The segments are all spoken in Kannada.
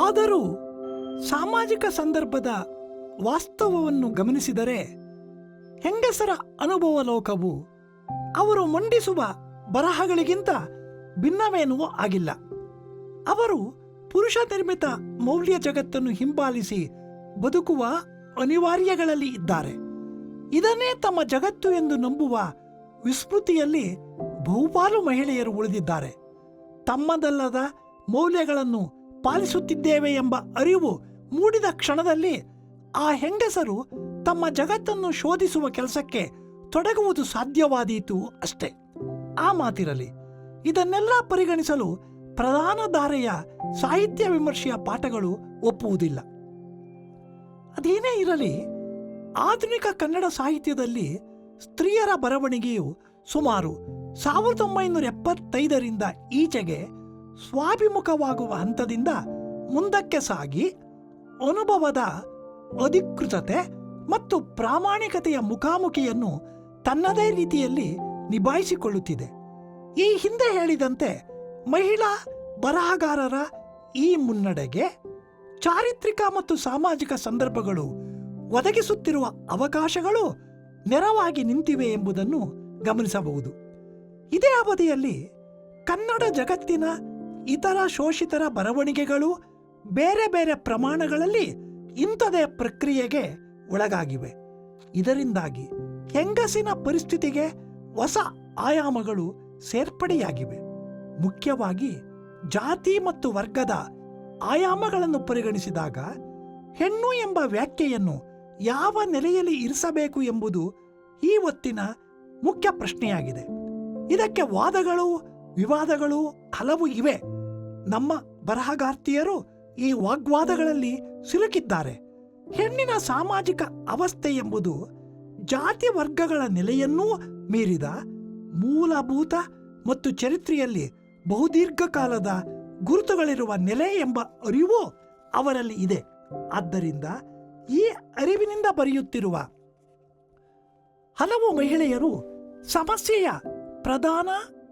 ಆದರೂ ಸಾಮಾಜಿಕ ಸಂದರ್ಭದ ವಾಸ್ತವವನ್ನು ಗಮನಿಸಿದರೆ ಹೆಂಗಸರ ಅನುಭವ ಲೋಕವು ಅವರು ಮಂಡಿಸುವ ಬರಹಗಳಿಗಿಂತ ಭಿನ್ನವೇನೂ ಆಗಿಲ್ಲ. ಅವರು ಪುರುಷ ನಿರ್ಮಿತ ಮೌಲ್ಯ ಜಗತ್ತನ್ನು ಹಿಂಬಾಲಿಸಿ ಬದುಕುವ ಅನಿವಾರ್ಯಗಳಲ್ಲಿ ಇದ್ದಾರೆ. ಇದನ್ನೇ ತಮ್ಮ ಜಗತ್ತು ಎಂದು ನಂಬುವ ವಿಸ್ಮೃತಿಯಲ್ಲಿ ಬಹುಪಾಲು ಮಹಿಳೆಯರು ಉಳಿದಿದ್ದಾರೆ. ತಮ್ಮದಲ್ಲದ ಮೌಲ್ಯಗಳನ್ನು ಪಾಲಿಸುತ್ತಿದ್ದೇವೆ ಎಂಬ ಅರಿವು ಮೂಡಿದ ಕ್ಷಣದಲ್ಲಿ ಆ ಹೆಂಗಸರು ತಮ್ಮ ಜಗತ್ತನ್ನು ಶೋಧಿಸುವ ಕೆಲಸಕ್ಕೆ ತೊಡಗುವುದು ಸಾಧ್ಯವಾದೀತು ಅಷ್ಟೇ. ಆ ಮಾತಿರಲಿ. ಇದನ್ನೆಲ್ಲ ಪರಿಗಣಿಸಲು ಪ್ರಧಾನ ಧಾರೆಯ ಸಾಹಿತ್ಯ ವಿಮರ್ಶೆಯ ಪಾಠಗಳು ಒಪ್ಪುವುದಿಲ್ಲ. ಅದೇನೇ ಇರಲಿ, ಆಧುನಿಕ ಕನ್ನಡ ಸಾಹಿತ್ಯದಲ್ಲಿ ಸ್ತ್ರೀಯರ ಬರವಣಿಗೆಯು ಸುಮಾರು 1975ರಿಂದ ಈಚೆಗೆ ಸ್ವಾಭಿಮುಖವಾಗುವ ಹಂತದಿಂದ ಮುಂದಕ್ಕೆ ಸಾಗಿ ಅನುಭವದ ಅಧಿಕೃತತೆ ಮತ್ತು ಪ್ರಾಮಾಣಿಕತೆಯ ಮುಖಾಮುಖಿಯನ್ನು ತನ್ನದೇ ರೀತಿಯಲ್ಲಿ ನಿಭಾಯಿಸಿಕೊಳ್ಳುತ್ತಿದೆ. ಈ ಹಿಂದೆ ಹೇಳಿದಂತೆ ಮಹಿಳಾ ಬರಹಗಾರರ ಈ ಮುನ್ನಡೆಗೆ ಚಾರಿತ್ರಿಕ ಮತ್ತು ಸಾಮಾಜಿಕ ಸಂದರ್ಭಗಳು ಒದಗಿಸುತ್ತಿರುವ ಅವಕಾಶಗಳು ನೆರವಾಗಿ ನಿಂತಿವೆ ಎಂಬುದನ್ನು ಗಮನಿಸಬಹುದು. ಇದೇ ಅವಧಿಯಲ್ಲಿ ಕನ್ನಡ ಜಗತ್ತಿನ ಇತರ ಶೋಷಿತರ ಬರವಣಿಗೆಗಳು ಬೇರೆ ಬೇರೆ ಪ್ರಮಾಣಗಳಲ್ಲಿ ಇಂಥದೇ ಪ್ರಕ್ರಿಯೆಗೆ ಒಳಗಾಗಿವೆ. ಇದರಿಂದಾಗಿ ಹೆಂಗಸಿನ ಪರಿಸ್ಥಿತಿಗೆ ಹೊಸ ಆಯಾಮಗಳು ಸೇರ್ಪಡೆಯಾಗಿವೆ. ಮುಖ್ಯವಾಗಿ ಜಾತಿ ಮತ್ತು ವರ್ಗದ ಆಯಾಮಗಳನ್ನು ಪರಿಗಣಿಸಿದಾಗ ಹೆಣ್ಣು ಎಂಬ ವ್ಯಾಖ್ಯೆಯನ್ನು ಯಾವ ನೆಲೆಯಲ್ಲಿ ಇರಿಸಬೇಕು ಎಂಬುದು ಈ ಹೊತ್ತಿನ ಮುಖ್ಯ ಪ್ರಶ್ನೆಯಾಗಿದೆ. ಇದಕ್ಕೆ ವಾದಗಳು ವಿವಾದಗಳು ಹಲವು ಇವೆ. ನಮ್ಮ ಬರಹಗಾರ್ತಿಯರು ಈ ವಾಗ್ವಾದಗಳಲ್ಲಿ ಸಿಲುಕಿದ್ದಾರೆ. ಹೆಣ್ಣಿನ ಸಾಮಾಜಿಕ ಅವಸ್ಥೆ ಎಂಬುದು ಜಾತಿ ವರ್ಗಗಳ ನೆಲೆಯನ್ನೂ ಮೀರಿದ ಮೂಲಭೂತ ಮತ್ತು ಚರಿತ್ರೆಯಲ್ಲಿ ಬಹುದೀರ್ಘಕಾಲದ ಗುರುತುಗಳಿರುವ ನೆಲೆ ಎಂಬ ಅರಿವು ಅವರಲ್ಲಿ ಇದೆ. ಆದ್ದರಿಂದ ಈ ಅರಿವಿನಿಂದ ಬರೆಯುತ್ತಿರುವ ಹಲವು ಮಹಿಳೆಯರು ಸಮಸ್ಯೆಯ ಪ್ರಧಾನ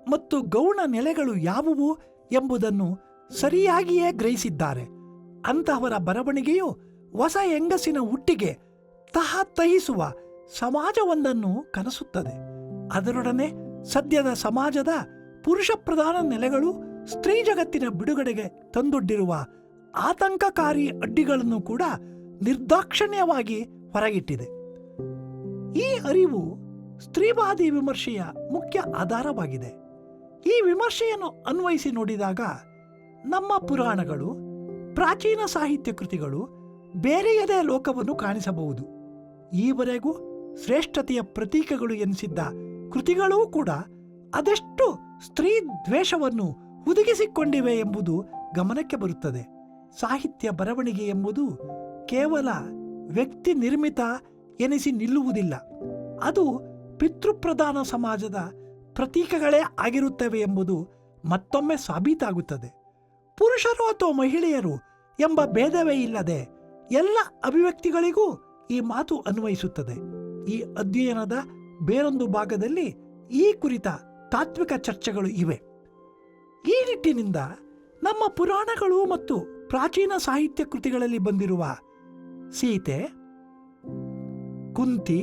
ಮತ್ತು ಗೌಣ ನೆಲೆಗಳು ಯಾವುವು ಎಂಬುದನ್ನು ಸರಿಯಾಗಿಯೇ ಗ್ರಹಿಸಿದ್ದಾರೆ. ಅಂತಹವರ ಬರವಣಿಗೆಯು ಹೊಸ ಹೆಂಗಸಿನ ಹುಟ್ಟಿಗೆ ತಹತಹಿಸುವ ಸಮಾಜವೊಂದನ್ನು ಕನಸುತ್ತದೆ. ಅದರೊಡನೆ ಸದ್ಯದ ಸಮಾಜದ ಪುರುಷ ಪ್ರಧಾನ ನೆಲೆಗಳು ಸ್ತ್ರೀ ಜಗತ್ತಿನ ಬಿಡುಗಡೆಗೆ ತಂದೊಡ್ಡಿರುವ ಆತಂಕಕಾರಿ ಅಡ್ಡಿಗಳನ್ನು ಕೂಡ ನಿರ್ದಾಕ್ಷಿಣ್ಯವಾಗಿ ಹೊರಗಿಟ್ಟಿದೆ. ಈ ಅರಿವು ಸ್ತ್ರೀವಾದಿ ವಿಮರ್ಶೆಯ ಮುಖ್ಯ ಆಧಾರವಾಗಿದೆ. ಈ ವಿಮರ್ಶೆಯನ್ನು ಅನ್ವಯಿಸಿ ನೋಡಿದಾಗ ನಮ್ಮ ಪುರಾಣಗಳು, ಪ್ರಾಚೀನ ಸಾಹಿತ್ಯ ಕೃತಿಗಳು ಬೇರೆಯದೇ ಲೋಕವನ್ನು ಕಾಣಿಸಬಹುದು. ಈವರೆಗೂ ಶ್ರೇಷ್ಠತೆಯ ಪ್ರತೀಕಗಳು ಎನಿಸಿದ್ದ ಕೃತಿಗಳೂ ಕೂಡ ಅದೆಷ್ಟು ಸ್ತ್ರೀ ದ್ವೇಷವನ್ನು ಹುದುಗಿಸಿಕೊಂಡಿವೆ ಎಂಬುದು ಗಮನಕ್ಕೆ ಬರುತ್ತದೆ. ಸಾಹಿತ್ಯ ಬರವಣಿಗೆ ಎಂಬುದು ಕೇವಲ ವ್ಯಕ್ತಿ ನಿರ್ಮಿತ ಎನಿಸಿ ನಿಲ್ಲುವುದಿಲ್ಲ. ಅದು ಪಿತೃಪ್ರಧಾನ ಸಮಾಜದ ಪ್ರತೀಕಗಳೇ ಆಗಿರುತ್ತವೆ ಎಂಬುದು ಮತ್ತೊಮ್ಮೆ ಸಾಬೀತಾಗುತ್ತದೆ. ಪುರುಷರು ಅಥವಾ ಮಹಿಳೆಯರು ಎಂಬ ಭೇದವೇ ಇಲ್ಲದೆ ಎಲ್ಲ ಅಭಿವ್ಯಕ್ತಿಗಳಿಗೂ ಈ ಮಾತು ಅನ್ವಯಿಸುತ್ತದೆ. ಈ ಅಧ್ಯಯನದ ಬೇರೊಂದು ಭಾಗದಲ್ಲಿ ಈ ಕುರಿತ ತಾತ್ವಿಕ ಚರ್ಚೆಗಳು ಇವೆ. ಈ ನಿಟ್ಟಿನಿಂದ ನಮ್ಮ ಪುರಾಣಗಳು ಮತ್ತು ಪ್ರಾಚೀನ ಸಾಹಿತ್ಯ ಕೃತಿಗಳಲ್ಲಿ ಬಂದಿರುವ ಸೀತೆ, ಕುಂತಿ,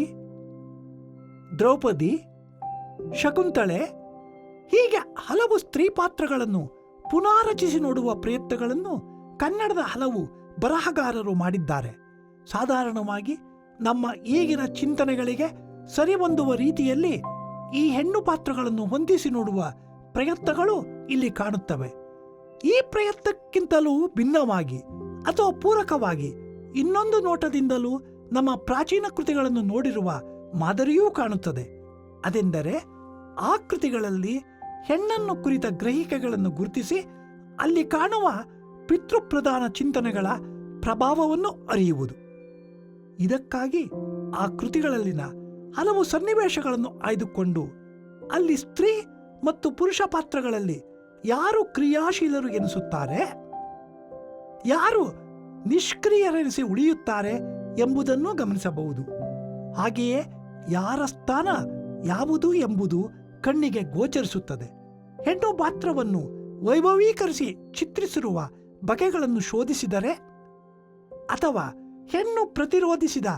ದ್ರೌಪದಿ, ಶಕುಂತಳೆ ಹೀಗೆ ಹಲವು ಸ್ತ್ರೀ ಪಾತ್ರಗಳನ್ನು ಪುನಾರಚಿಸಿ ನೋಡುವ ಪ್ರಯತ್ನಗಳನ್ನು ಕನ್ನಡದ ಹಲವು ಬರಹಗಾರರು ಮಾಡಿದ್ದಾರೆ. ಸಾಧಾರಣವಾಗಿ ನಮ್ಮ ಈಗಿನ ಚಿಂತನೆಗಳಿಗೆ ಸರಿಹೊಂದುವ ರೀತಿಯಲ್ಲಿ ಈ ಹೆಣ್ಣು ಪಾತ್ರಗಳನ್ನು ಹೊಂದಿಸಿ ನೋಡುವ ಪ್ರಯತ್ನಗಳು ಇಲ್ಲಿ ಕಾಣುತ್ತವೆ. ಈ ಪ್ರಯತ್ನಕ್ಕಿಂತಲೂ ಭಿನ್ನವಾಗಿ ಅಥವಾ ಪೂರಕವಾಗಿ ಇನ್ನೊಂದು ನೋಟದಿಂದಲೂ ನಮ್ಮ ಪ್ರಾಚೀನ ಕೃತಿಗಳನ್ನು ನೋಡಿರುವ ಮಾದರಿಯೂ ಕಾಣುತ್ತದೆ. ಅದೆಂದರೆ ಆ ಕೃತಿಗಳಲ್ಲಿ ಹೆಣ್ಣನ್ನು ಕುರಿತ ಗ್ರಹಿಕೆಗಳನ್ನು ಗುರುತಿಸಿ ಅಲ್ಲಿ ಕಾಣುವ ಪಿತೃಪ್ರಧಾನ ಚಿಂತನೆಗಳ ಪ್ರಭಾವವನ್ನು ಅರಿಯುವುದು. ಇದಕ್ಕಾಗಿ ಆ ಕೃತಿಗಳಲ್ಲಿನ ಹಲವು ಸನ್ನಿವೇಶಗಳನ್ನು ಆಯ್ದುಕೊಂಡು ಅಲ್ಲಿ ಸ್ತ್ರೀ ಮತ್ತು ಪುರುಷ ಪಾತ್ರಗಳಲ್ಲಿ ಯಾರು ಕ್ರಿಯಾಶೀಲರು ಎನಿಸುತ್ತಾರೆ, ಯಾರು ನಿಷ್ಕ್ರಿಯರೆನಿಸಿ ಉಳಿಯುತ್ತಾರೆ ಎಂಬುದನ್ನು ಗಮನಿಸಬಹುದು. ಹಾಗೆಯೇ ಯಾರ ಸ್ಥಾನ ಯಾವುದು ಎಂಬುದು ಕಣ್ಣಿಗೆ ಗೋಚರಿಸುತ್ತದೆ. ಹೆಣ್ಣು ಪಾತ್ರವನ್ನು ವೈಭವೀಕರಿಸಿ ಚಿತ್ರಿಸಿರುವ ಬಗೆಗಳನ್ನು ಶೋಧಿಸಿದರೆ ಅಥವಾ ಹೆಣ್ಣು ಪ್ರತಿರೋಧಿಸಿದ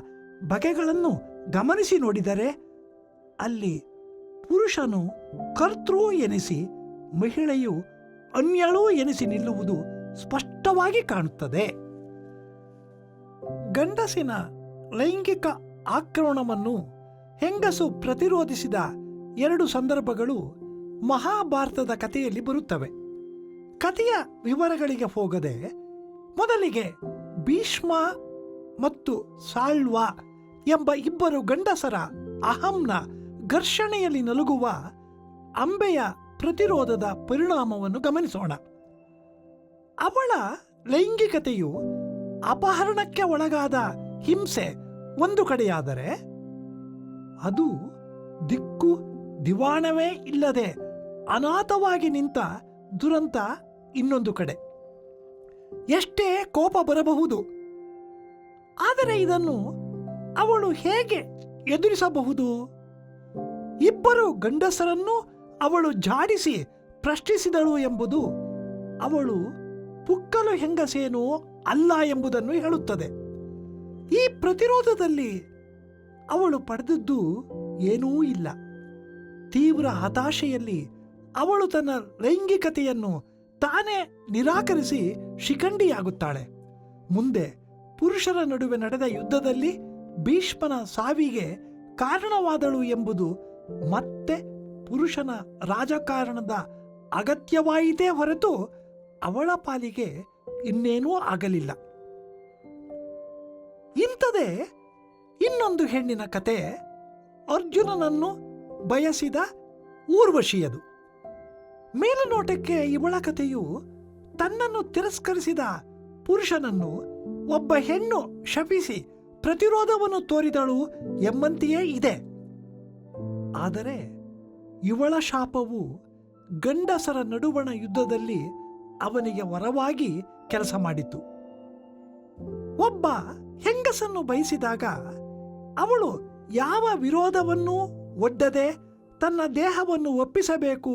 ಬಗೆಗಳನ್ನು ಗಮನಿಸಿ ನೋಡಿದರೆ ಅಲ್ಲಿ ಪುರುಷನು ಕರ್ತೃ ಎನಿಸಿ ಮಹಿಳೆಯು ಅನ್ಯಳೂ ಎನಿಸಿ ನಿಲ್ಲುವುದು ಸ್ಪಷ್ಟವಾಗಿ ಕಾಣುತ್ತದೆ. ಗಂಡಸಿನ ಲೈಂಗಿಕ ಆಕ್ರಮಣವನ್ನು ಹೆಂಗಸು ಪ್ರತಿರೋಧಿಸಿದ 2 ಸಂದರ್ಭಗಳು ಮಹಾಭಾರತದ ಕಥೆಯಲ್ಲಿ ಬರುತ್ತವೆ. ಕಥೆಯ ವಿವರಗಳಿಗೆ ಹೋಗದೆ ಮೊದಲಿಗೆ ಭೀಷ್ಮ ಮತ್ತು ಸಾಳ್ವ ಎಂಬ 2 ಗಂಡಸರ ಅಹಂನ ಘರ್ಷಣೆಯಲ್ಲಿ ನಲುಗುವ ಅಂಬೆಯ ಪ್ರತಿರೋಧದ ಪರಿಣಾಮವನ್ನು ಗಮನಿಸೋಣ. ಅವಳ ಲೈಂಗಿಕತೆಯು ಅಪಹರಣಕ್ಕೆ ಒಳಗಾದ ಹಿಂಸೆ ಒಂದು ಕಡೆಯಾದರೆ, ಅದು ದಿಕ್ಕು ದಿವಾಣವೇ ಇಲ್ಲದೆ ಅನಾಥವಾಗಿ ನಿಂತ ದುರಂತ ಇನ್ನೊಂದು ಕಡೆ. ಎಷ್ಟೇ ಕೋಪ ಬರಬಹುದು, ಆದರೆ ಇದನ್ನು ಅವಳು ಹೇಗೆ ಎದುರಿಸಬಹುದು? 2 ಗಂಡಸರನ್ನು ಅವಳು ಜಾಡಿಸಿ ಪ್ರಶ್ನಿಸಿದಳು ಎಂಬುದು ಅವಳು ಪುಕ್ಕಲು ಹೆಂಗಸೇನೂ ಅಲ್ಲ ಎಂಬುದನ್ನು ಹೇಳುತ್ತದೆ. ಈ ಪ್ರತಿರೋಧದಲ್ಲಿ ಅವಳು ಪಡೆದದ್ದು ಏನೂ ಇಲ್ಲ. ತೀವ್ರ ಹತಾಶೆಯಲ್ಲಿ ಅವಳು ತನ್ನ ಲೈಂಗಿಕತೆಯನ್ನು ತಾನೇ ನಿರಾಕರಿಸಿ ಶಿಖಂಡಿಯಾಗುತ್ತಾಳೆ. ಮುಂದೆ ಪುರುಷರ ನಡುವೆ ನಡೆದ ಯುದ್ಧದಲ್ಲಿ ಭೀಷ್ಮನ ಸಾವಿಗೆ ಕಾರಣವಾದಳು ಎಂಬುದು ಮತ್ತೆ ಪುರುಷನ ರಾಜಕಾರಣದ ಅಗತ್ಯವಾಯಿತೇ ಹೊರತು ಅವಳ ಪಾಲಿಗೆ ಇನ್ನೇನೂ ಆಗಲಿಲ್ಲ. ಇಂಥದೇ ಇನ್ನೊಂದು ಹೆಣ್ಣಿನ ಕತೆ ಅರ್ಜುನನನ್ನು ಬಯಸಿದ ಊರ್ವಶಿಯದು. ಮೇಲುನೋಟಕ್ಕೆ ಇವಳ ಕಥೆಯು ತನ್ನನ್ನು ತಿರಸ್ಕರಿಸಿದ ಪುರುಷನನ್ನು ಒಬ್ಬ ಹೆಣ್ಣು ಶಪಿಸಿ ಪ್ರತಿರೋಧವನ್ನು ತೋರಿದಳು ಎಂಬಂತೆಯೇ ಇದೆ. ಆದರೆ ಇವಳ ಶಾಪವು ಗಂಡಸರ ನಡುವಣ ಯುದ್ಧದಲ್ಲಿ ಅವನಿಗೆ ವರವಾಗಿ ಕೆಲಸ ಮಾಡಿತು. ಒಬ್ಬ ಹೆಂಗಸನ್ನು ಬಯಸಿದಾಗ ಅವಳು ಯಾವ ವಿರೋಧವನ್ನೂ ಒಡ್ಡದೆ ತನ್ನ ದೇಹವನ್ನು ಒಪ್ಪಿಸಬೇಕು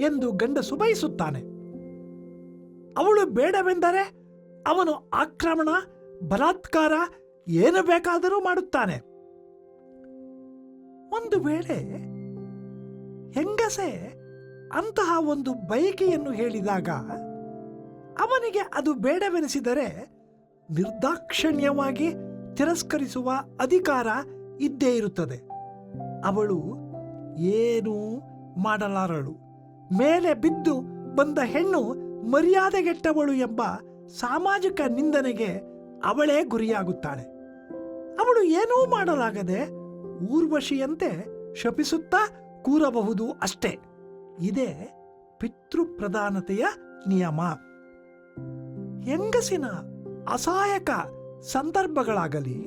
ಎಂದು ಗಂಡಸು ಬಯಸುತ್ತಾನೆ. ಅವಳು ಬೇಡವೆಂದರೆ ಅವನು ಆಕ್ರಮಣ, ಬಲಾತ್ಕಾರ ಏನು ಬೇಕಾದರೂ ಮಾಡುತ್ತಾನೆ. ಒಂದು ವೇಳೆ ಹೆಂಗಸೆ ಅಂತಹ ಒಂದು ಬಯಕೆಯನ್ನು ಹೇಳಿದಾಗ ಅವನಿಗೆ ಅದು ಬೇಡವೆನಿಸಿದರೆ ನಿರ್ದಾಕ್ಷಿಣ್ಯವಾಗಿ ತಿರಸ್ಕರಿಸುವ ಅಧಿಕಾರ ಇದ್ದೇ ಇರುತ್ತದೆ. ಅವಳು ಏನೂ ಮಾಡಲಾರಳು. ಮೇಲೆ ಬಿದ್ದು ಬಂದ ಹೆಣ್ಣು ಮರ್ಯಾದೆಗೆಟ್ಟವಳು ಎಂಬ ಸಾಮಾಜಿಕ ನಿಂದನೆಗೆ ಅವಳೇ ಗುರಿಯಾಗುತ್ತಾಳೆ. ಅವಳು ಏನೂ ಮಾಡಲಾಗದೆ ಊರ್ವಶಿಯಂತೆ ಶಪಿಸುತ್ತಾ ಕೂರಬಹುದು ಅಷ್ಟೇ. ಇದೇ ಪಿತೃಪ್ರಧಾನತೆಯ ನಿಯಮ. ಹೆಂಗಸಿನ ಅಸಹಾಯಕ ಸಂದರ್ಭಗಳಾಗಲಿ,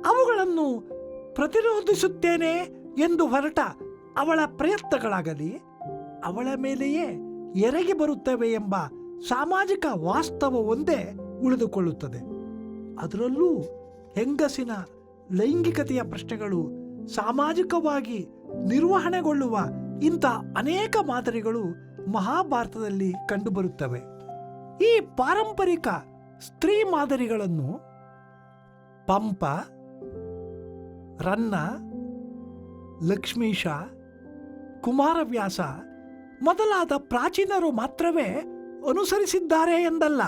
ಅವುಗಳನ್ನು ಪ್ರತಿರೋಧಿಸುತ್ತೇನೆ ಎಂದು ಹೊರಟ ಅವಳ ಪ್ರಯತ್ನಗಳಾಗಲಿ ಅವಳ ಮೇಲೆಯೇ ಎರಗಿ ಬರುತ್ತವೆ ಎಂಬ ಸಾಮಾಜಿಕ ವಾಸ್ತವ ಒಂದೇ ಉಳಿದುಕೊಳ್ಳುತ್ತದೆ. ಅದರಲ್ಲೂ ಹೆಂಗಸಿನ ಲೈಂಗಿಕತೆಯ ಪ್ರಶ್ನೆಗಳು ಸಾಮಾಜಿಕವಾಗಿ ನಿರ್ವಹಣೆಗೊಳ್ಳುವ ಇಂಥ ಅನೇಕ ಮಾದರಿಗಳು ಮಹಾಭಾರತದಲ್ಲಿ ಕಂಡುಬರುತ್ತವೆ. ಈ ಪಾರಂಪರಿಕ ಸ್ತ್ರೀ ಮಾದರಿಗಳನ್ನು ಪಂಪ, ರನ್ನ, ಲಕ್ಷ್ಮೀಶ, ಕುಮಾರವ್ಯಾಸ ಮೊದಲಾದ ಪ್ರಾಚೀನರು ಮಾತ್ರವೇ ಅನುಸರಿಸಿದ್ದಾರೆ ಎಂದಲ್ಲ.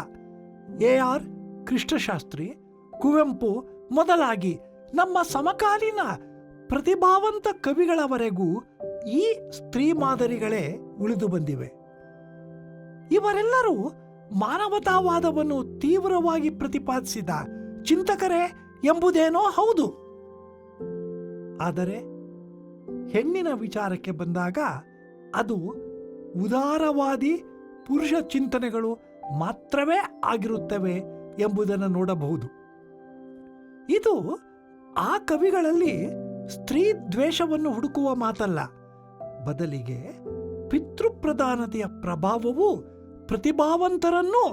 AR ಕೃಷ್ಣಶಾಸ್ತ್ರಿ, ಕುವೆಂಪು ಮೊದಲಾಗಿ ನಮ್ಮ ಸಮಕಾಲೀನ ಪ್ರತಿಭಾವಂತ ಕವಿಗಳವರೆಗೂ ಈ ಸ್ತ್ರೀ ಮಾದರಿಗಳೇ ಉಳಿದು ಬಂದಿವೆ. ಇವರೆಲ್ಲರೂ ಮಾನವತಾವಾದವನ್ನು ತೀವ್ರವಾಗಿ ಪ್ರತಿಪಾದಿಸಿದ ಚಿಂತಕರೇ ಎಂಬುದೇನೋ ಹೌದು. ಆದರೆ ಹೆಣ್ಣಿನ ವಿಚಾರಕ್ಕೆ ಬಂದಾಗ ಅದು ಉದಾರವಾದಿ ಪುರುಷ ಚಿಂತನೆಗಳು ಮಾತ್ರವೇ ಆಗಿರುತ್ತವೆ ಎಂಬುದನ್ನು ನೋಡಬಹುದು. ಇದು ಆ ಕವಿಗಳಲ್ಲಿ ಸ್ತ್ರೀ ದ್ವೇಷವನ್ನು ಹುಡುಕುವ ಮಾತಲ್ಲ. ಬದಲಿಗೆ ಪಿತೃಪ್ರಧಾನತೆಯ ಪ್ರಭಾವವು ಪ್ರತಿಭಾವಂತರನ್ನು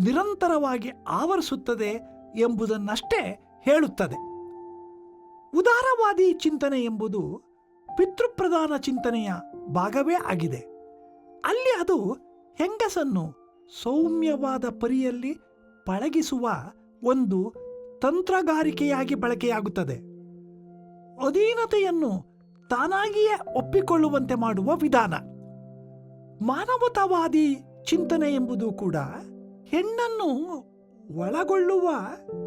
ನಿರಂತರವಾಗಿ ಆವರಿಸುತ್ತದೆ ಎಂಬುದನ್ನಷ್ಟೇ ಹೇಳುತ್ತದೆ. ಉದಾರವಾದಿ ಚಿಂತನೆ ಎಂಬುದು ಪಿತೃಪ್ರಧಾನ ಚಿಂತನೆಯ ಭಾಗವೇ ಆಗಿದೆ. ಅಲ್ಲಿ ಅದು ಹೆಂಗಸನ್ನು ಸೌಮ್ಯವಾದ ಪರಿಯಲ್ಲಿ ಪಳಗಿಸುವ ಒಂದು ತಂತ್ರಗಾರಿಕೆಯಾಗಿ ಬಳಕೆಯಾಗುತ್ತದೆ. ಅಧೀನತೆಯನ್ನು ತಾನಾಗಿಯೇ ಒಪ್ಪಿಕೊಳ್ಳುವಂತೆ ಮಾಡುವ ವಿಧಾನ. ಮಾನವತಾವಾದಿ ಚಿಂತನೆ ಎಂಬುದು ಕೂಡ ಹೆಣ್ಣನ್ನು ಒಳಗೊಳ್ಳುವ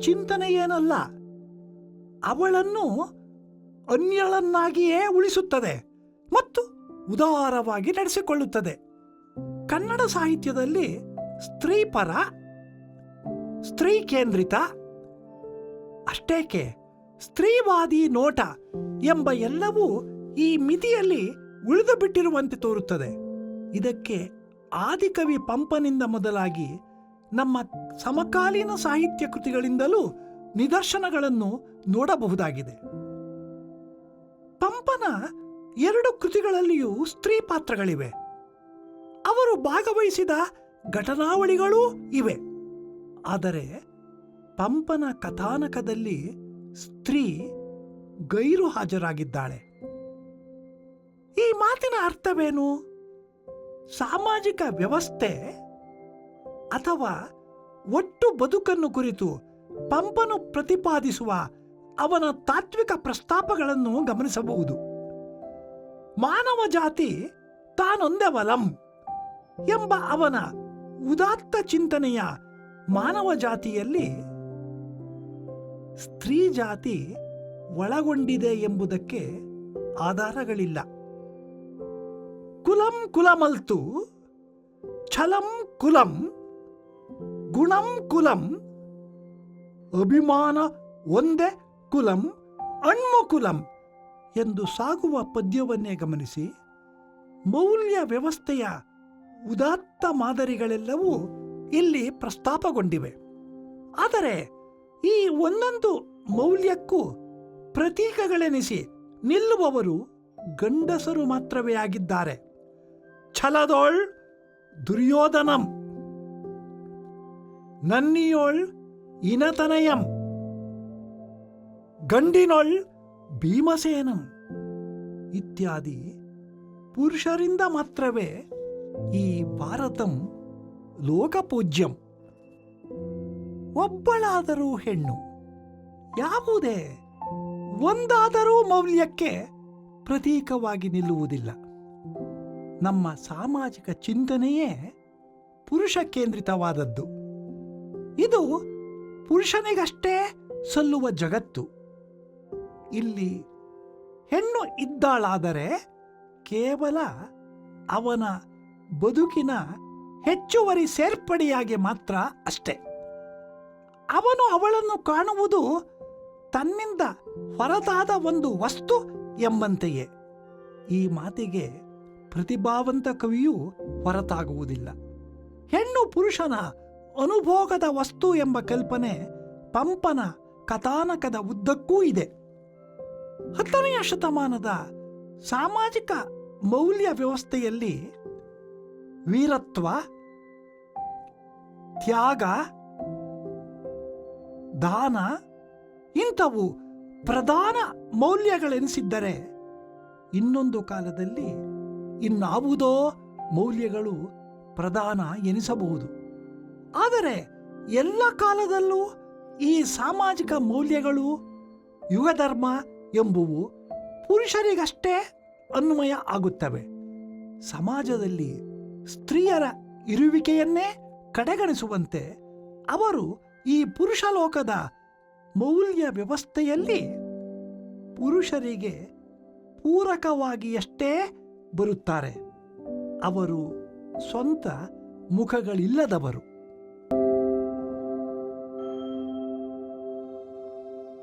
ಚಿಂತನೆಯೇನಲ್ಲ, ಅವಳನ್ನು ಅನ್ಯಳನ್ನಾಗಿಯೇ ಉಳಿಸುತ್ತದೆ ಮತ್ತು ಉದಾರವಾಗಿ ನಡೆಸಿಕೊಳ್ಳುತ್ತದೆ. ಕನ್ನಡ ಸಾಹಿತ್ಯದಲ್ಲಿ ಸ್ತ್ರೀಪರ, ಸ್ತ್ರೀ ಕೇಂದ್ರಿತ, ಅಷ್ಟೇಕೆ ಸ್ತ್ರೀವಾದಿ ನೋಟ ಎಂಬ ಎಲ್ಲವೂ ಈ ಮಿತಿಯಲ್ಲಿ ಉಳಿದು ಬಿಟ್ಟಿರುವಂತೆ ತೋರುತ್ತದೆ. ಇದಕ್ಕೆ ಆದಿಕವಿ ಪಂಪನಿಂದ ಮೊದಲಾಗಿ ನಮ್ಮ ಸಮಕಾಲೀನ ಸಾಹಿತ್ಯ ಕೃತಿಗಳಿಂದಲೂ ನಿದರ್ಶನಗಳನ್ನು ನೋಡಬಹುದಾಗಿದೆ. ಪಂಪನ 2 ಕೃತಿಗಳಲ್ಲಿಯೂ ಸ್ತ್ರೀ ಪಾತ್ರಗಳಿವೆ. ಅವರು ಭಾಗವಹಿಸಿದ ಘಟನಾವಳಿಗಳೂ ಇವೆ. ಆದರೆ ಪಂಪನ ಕಥಾನಕದಲ್ಲಿ ಸ್ತ್ರೀ ಗೈರು ಹಾಜರಾಗಿದ್ದಾಳೆ. ಈ ಮಾತಿನ ಅರ್ಥವೇನು? ಸಾಮಾಜಿಕ ವ್ಯವಸ್ಥೆ ಅಥವಾ ಒಟ್ಟು ಬದುಕನ್ನು ಕುರಿತು ಪಂಪನು ಪ್ರತಿಪಾದಿಸುವ ಅವನ ತಾತ್ವಿಕ ಪ್ರಸ್ತಾಪಗಳನ್ನು ಗಮನಿಸಬಹುದು. ಮಾನವ ಜಾತಿ ತಾನೊಂದೆವಲಂ ಎಂಬ ಅವನ ಉದಾತ್ತ ಚಿಂತನೆಯ ಮಾನವ ಜಾತಿಯಲ್ಲಿ ಸ್ತ್ರೀ ಜಾತಿ ಒಳಗೊಂಡಿದೆ ಎಂಬುದಕ್ಕೆ ಆಧಾರಗಳಿಲ್ಲ. ಕುಲಂ ಕುಲಮಲ್ತು ಛಲಂ ಕುಲಂ ಗುಣಂ ಕುಲಂ ಅಭಿಮಾನ ಒಂದೇ ಕುಲಂ ಅಣ್ಮುಕುಲಂ ಎಂದು ಸಾಗುವ ಪದ್ಯವನ್ನೇ ಗಮನಿಸಿ, ಮೌಲ್ಯ ವ್ಯವಸ್ಥೆಯ ಉದಾತ್ತ ಮಾದರಿಗಳೆಲ್ಲವೂ ಇಲ್ಲಿ ಪ್ರಸ್ತಾಪಗೊಂಡಿವೆ. ಆದರೆ ಈ ಒಂದೊಂದು ಮೌಲ್ಯಕ್ಕೂ ಪ್ರತೀಕಗಳೆನಿಸಿ ನಿಲ್ಲುವವರು ಗಂಡಸರು ಮಾತ್ರವೇ ಆಗಿದ್ದಾರೆ. ಛಲದೋಳ್ ದುರ್ಯೋಧನಂ, ನನ್ನಿಯೋಳ್ ಇನತನಯಂ, ಗಂಡಿನೊಳ್ ಭೀಮಸೇನಂ ಇತ್ಯಾದಿ ಪುರುಷರಿಂದ ಮಾತ್ರವೇ ಈ ಭಾರತಂ ಲೋಕಪೂಜ್ಯಂ. ಒಬ್ಬಳಾದರೂ ಹೆಣ್ಣು, ಯಾವುದೇ ಒಂದಾದರೂ ಮೌಲ್ಯಕ್ಕೆ ಪ್ರತೀಕವಾಗಿ ನಿಲ್ಲುವುದಿಲ್ಲ. ನಮ್ಮ ಸಾಮಾಜಿಕ ಚಿಂತನೆಯೇ ಪುರುಷ ಕೇಂದ್ರಿತವಾದದ್ದು. ಇದು ಪುರುಷನಿಗಷ್ಟೇ ಸಲ್ಲುವ ಜಗತ್ತು. ಇಲ್ಲಿ ಹೆಣ್ಣು ಇದ್ದಾಳಾದರೆ ಕೇವಲ ಅವನ ಬದುಕಿನ ಹೆಚ್ಚುವರಿ ಸೇರ್ಪಡೆಯಾಗಿ ಮಾತ್ರ ಅಷ್ಟೆ. ಅವನು ಅವಳನ್ನು ಕಾಣುವುದು ತನ್ನಿಂದ ಹೊರತಾದ ಒಂದು ವಸ್ತು ಎಂಬಂತೆಯೇ. ಈ ಮಾತಿಗೆ ಪ್ರತಿಭಾವಂತ ಕವಿಯೂ ಹೊರತಾಗುವುದಿಲ್ಲ. ಹೆಣ್ಣು ಪುರುಷನ ಅನುಭೋಗದ ವಸ್ತು ಎಂಬ ಕಲ್ಪನೆ ಪಂಪನ ಕಥಾನಕದ ಉದ್ದಕ್ಕೂ ಇದೆ. 10ನೆಯ ಶತಮಾನದ ಸಾಮಾಜಿಕ ಮೌಲ್ಯ ವ್ಯವಸ್ಥೆಯಲ್ಲಿ ವೀರತ್ವ, ತ್ಯಾಗ, ದಾನ ಇಂಥವು ಪ್ರಧಾನ ಮೌಲ್ಯಗಳೆನಿಸಿದ್ದರೆ, ಇನ್ನೊಂದು ಕಾಲದಲ್ಲಿ ಇನ್ನಾವುದೋ ಮೌಲ್ಯಗಳು ಪ್ರಧಾನ ಎನಿಸಬಹುದು. ಆದರೆ ಎಲ್ಲ ಕಾಲದಲ್ಲೂ ಈ ಸಾಮಾಜಿಕ ಮೌಲ್ಯಗಳು, ಯುಗಧರ್ಮ ಎಂಬುವು ಪುರುಷರಿಗಷ್ಟೇ ಅನ್ವಯ ಆಗುತ್ತವೆ. ಸಮಾಜದಲ್ಲಿ ಸ್ತ್ರೀಯರ ಇರುವಿಕೆಯನ್ನೇ ಕಡೆಗಣಿಸುವಂತೆ ಅವರು ಈ ಪುರುಷ ಲೋಕದ ಮೌಲ್ಯ ವ್ಯವಸ್ಥೆಯಲ್ಲಿ ಪುರುಷರಿಗೆ ಪೂರಕವಾಗಿಯಷ್ಟೇ ಬರುತ್ತಾರೆ. ಅವರು ಸ್ವಂತ ಮುಖಗಳಿಲ್ಲದವರು.